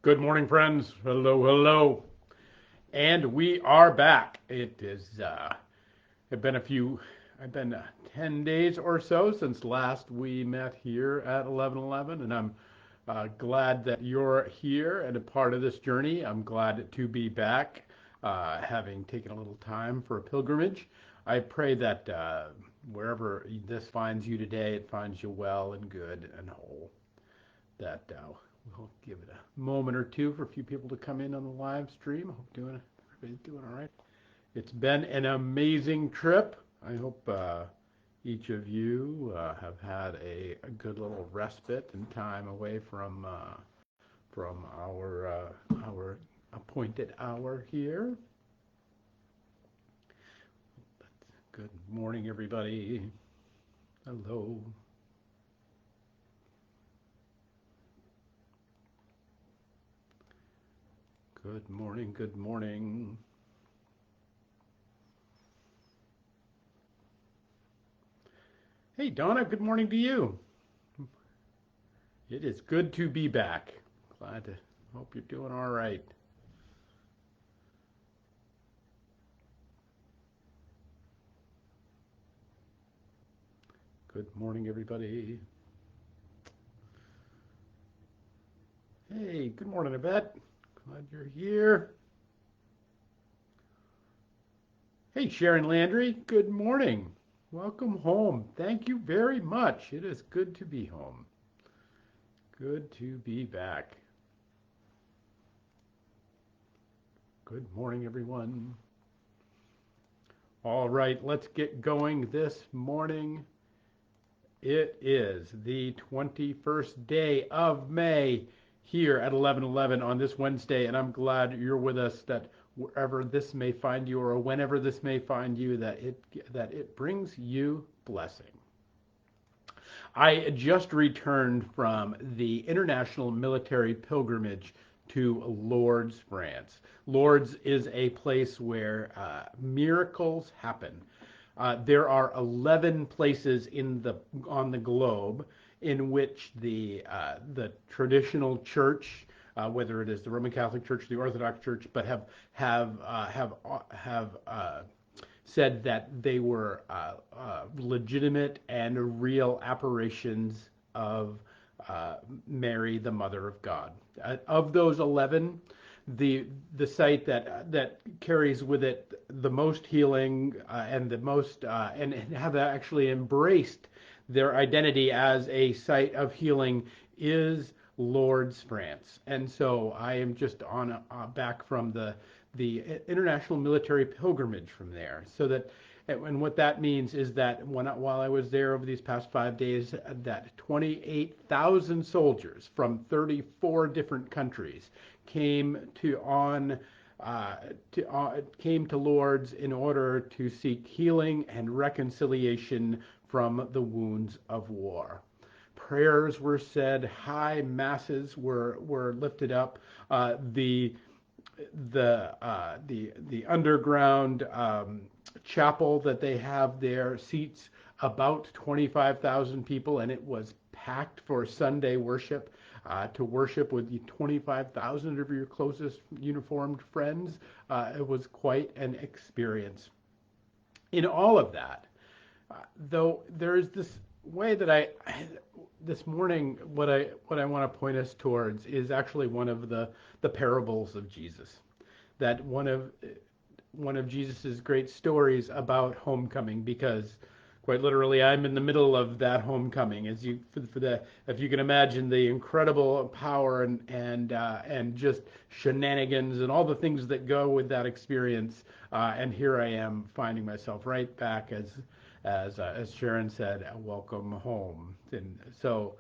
Good morning, friends. Hello, hello. And we are back. It's been I've been 10 days or so since last we met here at 1111, and I'm glad that you're here and a part of this journey. I'm glad to be back, having taken a little time for a pilgrimage. I pray that wherever this finds you today, it finds you well and good and whole. That we'll give it a moment or two for a few people to come in on the live stream. I hope everybody's doing all right. It's been an amazing trip. I hope each of you have had a good little respite and time away from our appointed hour here. Good morning, everybody. Hello. Good morning, good morning. Hey, Donna, good morning to you. It is good to be back. Glad to hope you're doing all right. Good morning, everybody. Hey, good morning, Yvette. Glad you're here. Hey, Sharon Landry, good morning. Welcome home. Thank you very much. It is good to be home. Good to be back. Good morning, everyone. All right, let's get going this morning. It is the 21st day of May here at 11:11 on this Wednesday, and I'm glad you're with us, that wherever this may find you or whenever this may find you, that it brings you blessing. I just returned from the International Military Pilgrimage to Lourdes, France. Lourdes is a place where miracles happen. There are 11 places on the globe in which the traditional church, whether it is the Roman Catholic Church, the Orthodox Church, but have said that they were legitimate and real apparitions of Mary, the Mother of God. Of those 11, the site that carries with it the most healing and the most and have actually embraced their identity as a site of healing is Lourdes, France. And so I am just on back from the international military pilgrimage from there. So that, and what that means is that while I was there over these past 5 days, that 28,000 soldiers from 34 different countries came to Lourdes in order to seek healing and reconciliation from the wounds of war. Prayers were said, high masses were lifted up. The underground chapel that they have there seats about 25,000 people, and it was packed for Sunday worship. To worship with 25,000 of your closest uniformed friends, it was quite an experience. In all of that, though, there is this way that this morning, what I want to point us towards is actually one of the parables of Jesus. That one of Jesus's great stories about homecoming, because quite literally, I'm in the middle of that homecoming. As you, if you can imagine the incredible power and just shenanigans and all the things that go with that experience, and here I am finding myself right back as Sharon said, welcome home. And so,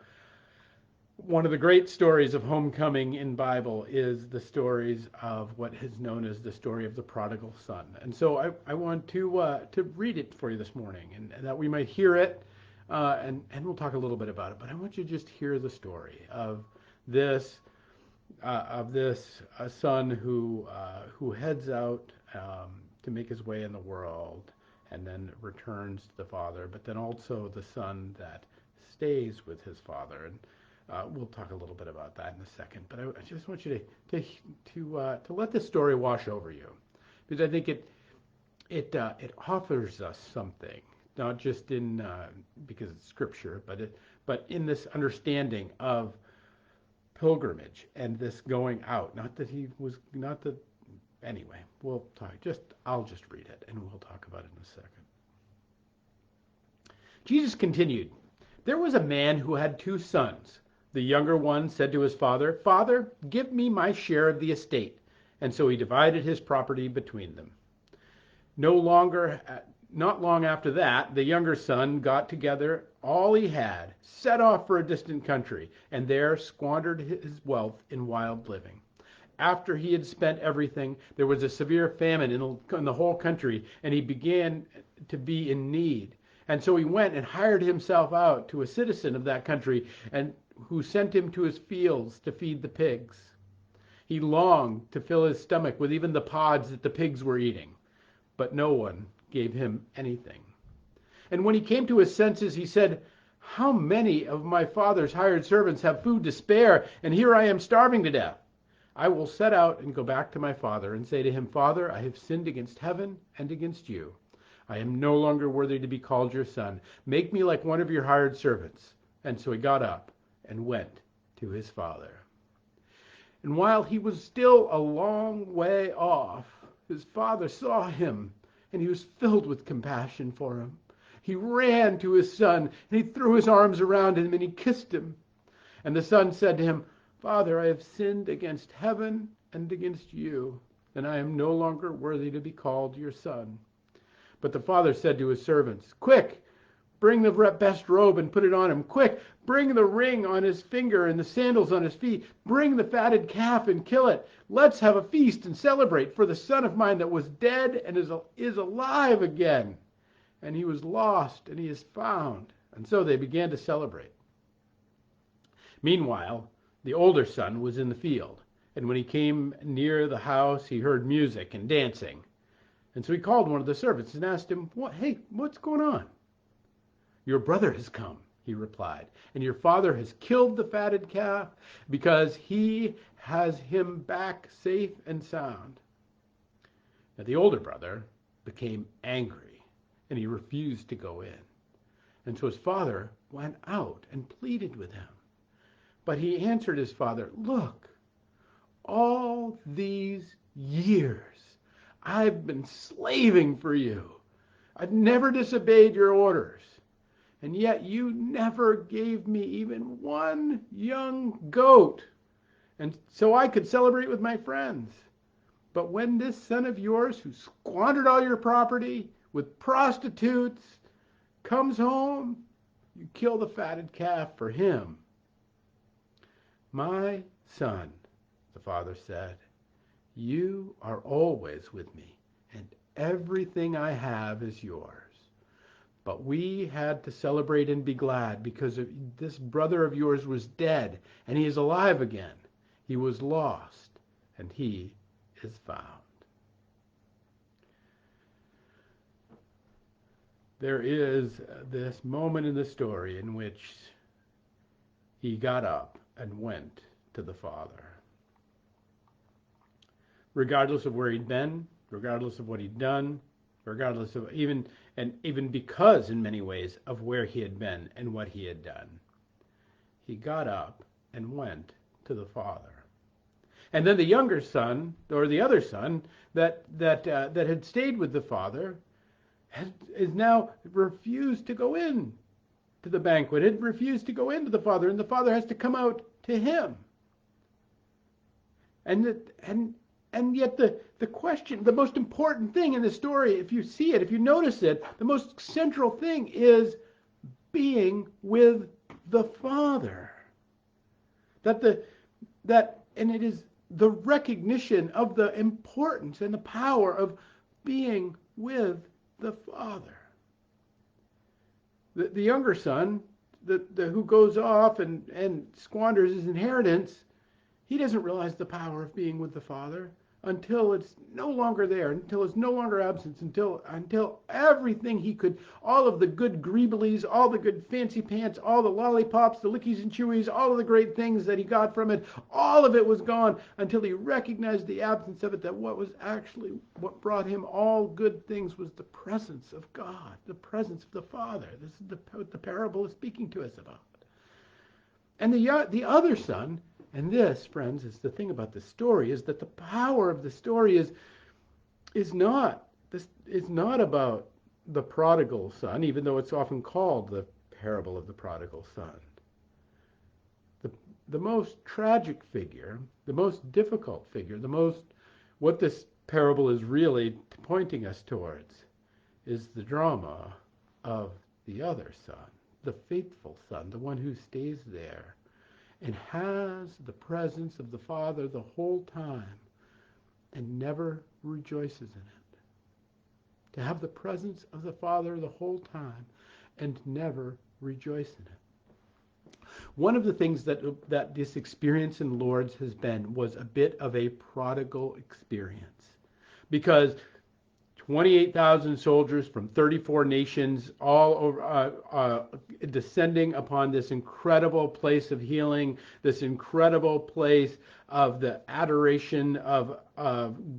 one of the great stories of homecoming in Bible is the stories of what is known as the story of the prodigal son. And so I want to read it for you this morning, and that we might hear it, and we'll talk a little bit about it. But I want you to just hear the story of this son who heads out to make his way in the world, and then returns to the father. But then also the son that stays with his father. And We'll talk a little bit about that in a second, but I just want you to let this story wash over you, because I think it offers us something, not just in because it's scripture, but in this understanding of pilgrimage and this going out. Not that. Anyway, we'll talk. I'll just read it, and we'll talk about it in a second. Jesus continued, "There was a man who had 2 sons. The younger one said to his father, 'Father, give me my share of the estate.' And so he divided his property between them. Not long after that, the younger son got together all he had, set off for a distant country, and there squandered his wealth in wild living. After he had spent everything, there was a severe famine in the whole country, and he began to be in need. And so he went and hired himself out to a citizen of that country, and who sent him to his fields to feed the pigs. He longed to fill his stomach with even the pods that the pigs were eating, but no one gave him anything. And when he came to his senses, he said, 'How many of my father's hired servants have food to spare, and here I am starving to death? I will set out and go back to my father and say to him, Father, I have sinned against heaven and against you. I am no longer worthy to be called your son. Make me like one of your hired servants.' And so he got up and went to his father. And while he was still a long way off, his father saw him, and he was filled with compassion for him. He ran to his son, and he threw his arms around him, and he kissed him. And the son said to him, 'Father, I have sinned against heaven and against you, and I am no longer worthy to be called your son.' But the father said to his servants, 'Quick, bring the best robe and put it on him. Quick, bring the ring on his finger and the sandals on his feet. Bring the fatted calf and kill it. Let's have a feast and celebrate, for the son of mine that was dead and is alive again. And he was lost and he is found.' And so they began to celebrate. Meanwhile, the older son was in the field, and when he came near the house, he heard music and dancing. And so he called one of the servants and asked him, 'Hey, what's going on?' 'Your brother has come,' he replied, 'and your father has killed the fatted calf because he has him back safe and sound.' Now the older brother became angry, and he refused to go in. And so his father went out and pleaded with him. But he answered his father, 'Look, all these years I've been slaving for you. I've never disobeyed your orders. And yet you never gave me even one young goat, and so I could celebrate with my friends. But when this son of yours, who squandered all your property with prostitutes, comes home, you kill the fatted calf for him.' 'My son,' the father said, 'you are always with me, and everything I have is yours. But we had to celebrate and be glad because this brother of yours was dead, and he is alive again. He was lost, and he is found.'" There is this moment in the story in which he got up and went to the Father. Regardless of where he'd been, regardless of what he'd done, regardless of even because in many ways of where he had been and what he had done, he got up and went to the Father. And then the younger son, or the other son that had stayed with the father, is now refused to go in to the banquet, had refused to go into the father, and the father has to come out to him. And yet the question, the most important thing in the story, if you see it, if you notice it, the most central thing is being with the Father. And it is the recognition of the importance and the power of being with the Father. The younger son, who goes off and squanders his inheritance, he doesn't realize the power of being with the Father. until it's no longer there, until it's no longer absent, until everything he could, all of the good greeblies, all the good fancy pants, all the lollipops, the lickies and chewies, all of the great things that he got from it, all of it was gone until he recognized the absence of it, that what brought him all good things was the presence of God, the presence of the Father. This is what the parable is speaking to us about. And the other son, and this, friends, is the thing about the story, is that the power of the story is not about the prodigal son, even though it's often called the parable of the prodigal son. The most tragic figure, the most difficult figure, what this parable is really pointing us towards is the drama of the other son, the faithful son, the one who stays there and has the presence of the Father the whole time and never rejoices in it. To have the presence of the Father the whole time and never rejoice in it. One of the things that this experience in Lourdes was a bit of a prodigal experience, because 28,000 soldiers from 34 nations, all over, descending upon this incredible place of healing, this incredible place of the adoration of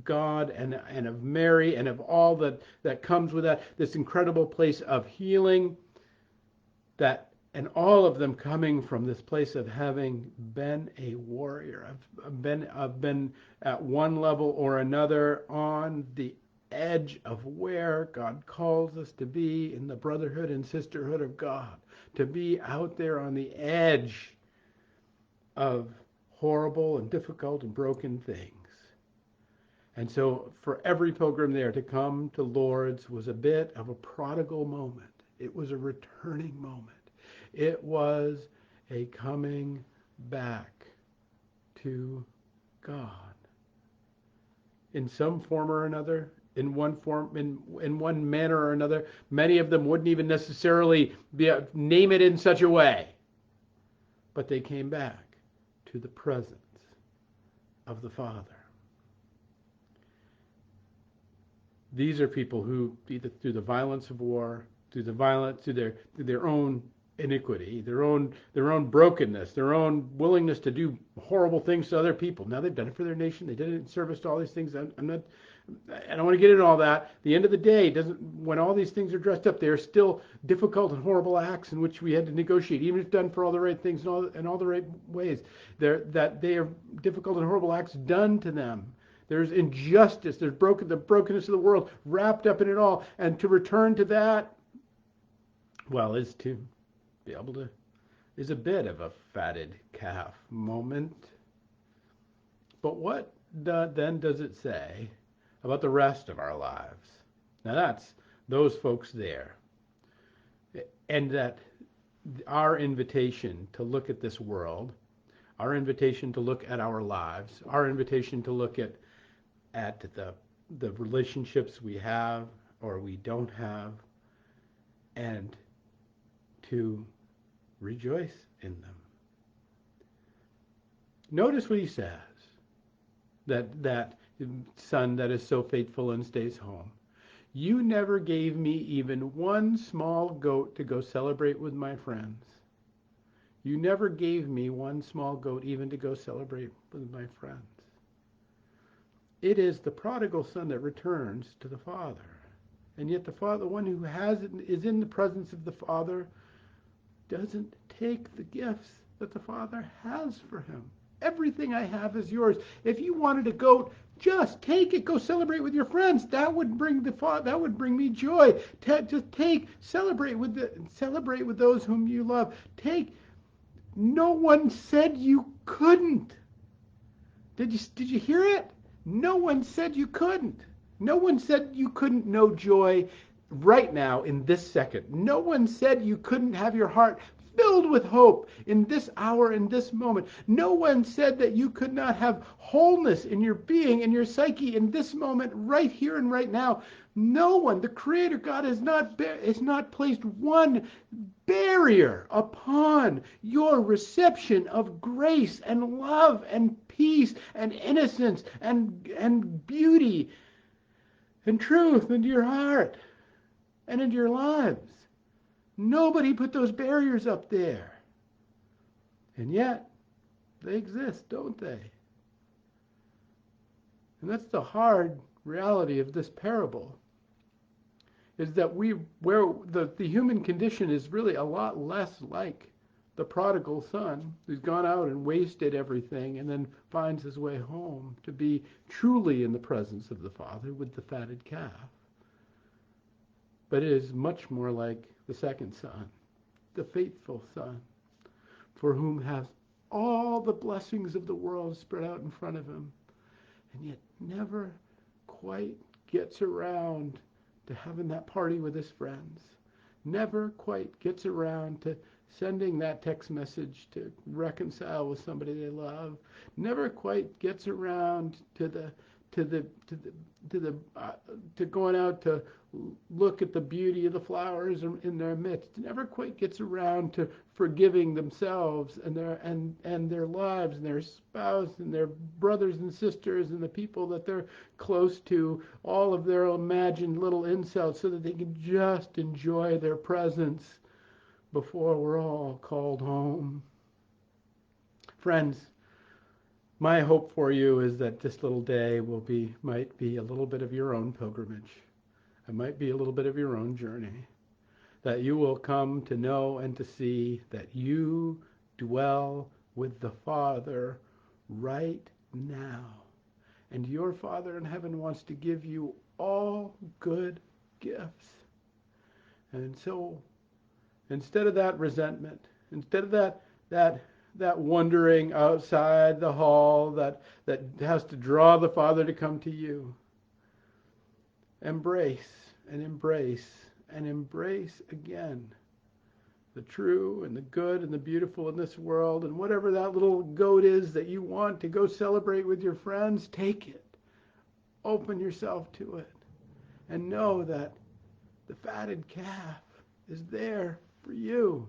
God and of Mary and of all that comes with that, this incredible place of healing, and all of them coming from this place of having been a warrior, I've been at one level or another on the edge of where God calls us to be in the brotherhood and sisterhood of God, to be out there on the edge of horrible and difficult and broken things. And so for every pilgrim there to come to Lourdes was a bit of a prodigal moment. It was a returning moment. It was a coming back to God in some form or another. In one form, in one manner or another. Many of them wouldn't even necessarily name it in such a way. But they came back to the presence of the Father. These are people who, either through the violence of war, through their own iniquity, their own brokenness, their own willingness to do horrible things to other people. Now they've done it for their nation. They did it in service to all these things. I don't want to get into all that. At the end of the day, when all these things are dressed up, they are still difficult and horrible acts in which we had to negotiate, even if done for all the right things and all the right ways. They are difficult and horrible acts done to them. There's injustice. There's the brokenness of the world wrapped up in it all. And to return to that, well, is to be able to, is a bit of a fatted calf moment. But what then does it say about the rest of our lives? Now that's those folks there. And that our invitation to look at this world, our invitation to look at our lives, our invitation to look at the relationships we have or we don't have, and to rejoice in them. Notice what he says, that son that is so faithful and stays home. You never gave me even one small goat to go celebrate with my friends. You never gave me one small goat even to go celebrate with my friends. It is the prodigal son that returns to the Father. And yet the Father, the one who is in the presence of the Father, doesn't take the gifts that the Father has for him. Everything I have is yours. If you wanted a goat, just take it. Go celebrate with your friends. That would bring me joy. Celebrate with those whom you love. No one said you couldn't. Did you hear it? No one said you couldn't. No one said you couldn't know joy right now in this second. No one said you couldn't have your heart filled with hope in this hour, in this moment. No one said that you could not have wholeness in your being, in your psyche, in this moment, right here and right now. No one, the Creator God, has not placed one barrier upon your reception of grace and love and peace and innocence and beauty and truth into your heart and into your lives. Nobody put those barriers up there. And yet, they exist, don't they? And that's the hard reality of this parable, is that where the human condition is really a lot less like the prodigal son who's gone out and wasted everything and then finds his way home to be truly in the presence of the Father with the fatted calf. But it is much more like the second son, the faithful son, for whom has all the blessings of the world spread out in front of him, and yet never quite gets around to having that party with his friends, never quite gets around to sending that text message to reconcile with somebody they love, never quite gets around to going out to look at the beauty of the flowers in their midst, never quite gets around to forgiving themselves and their lives and their spouse and their brothers and sisters and the people that they're close to, all of their imagined little insults, so that they can just enjoy their presence before we're all called home. Friends, my hope for you is that this little day might be a little bit of your own pilgrimage. It might be a little bit of your own journey. That you will come to know and to see that you dwell with the Father right now. And your Father in heaven wants to give you all good gifts. And so, instead of that resentment, instead of that wandering outside the hall that has to draw the Father to come to you, embrace and embrace and embrace again the true and the good and the beautiful in this world, and whatever that little goat is that you want to go celebrate with your friends, take it. Open yourself to it. And know that the fatted calf is there for you.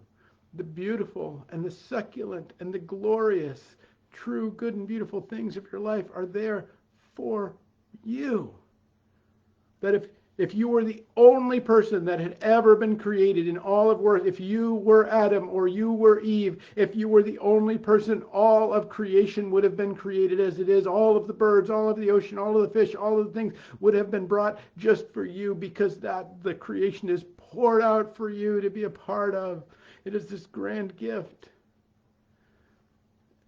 The beautiful and the succulent and the glorious, true, good, and beautiful things of your life are there for you. That if you were the only person that had ever been created in all of earth, if you were Adam or you were Eve, if you were the only person, all of creation would have been created as it is. All of the birds, all of the ocean, all of the fish, all of the things would have been brought just for you, because that the creation is poured out for you to be a part of. It is this grand gift.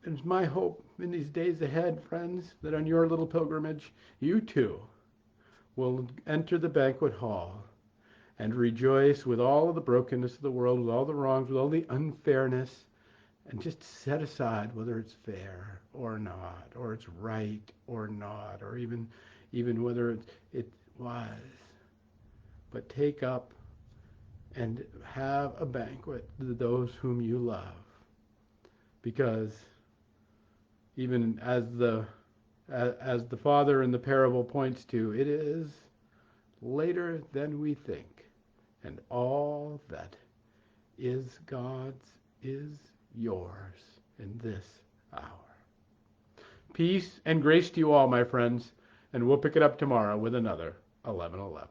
And it's my hope in these days ahead, friends, that on your little pilgrimage, you too will enter the banquet hall and rejoice with all of the brokenness of the world, with all the wrongs, with all the unfairness, and just set aside whether it's fair or not, or it's right or not, or even whether it was. But take up and have a banquet to those whom you love. Because even as the father in the parable points to, it is later than we think, and all that is God's is yours in this hour. Peace and grace to you all, my friends, and we'll pick it up tomorrow with another 11:11.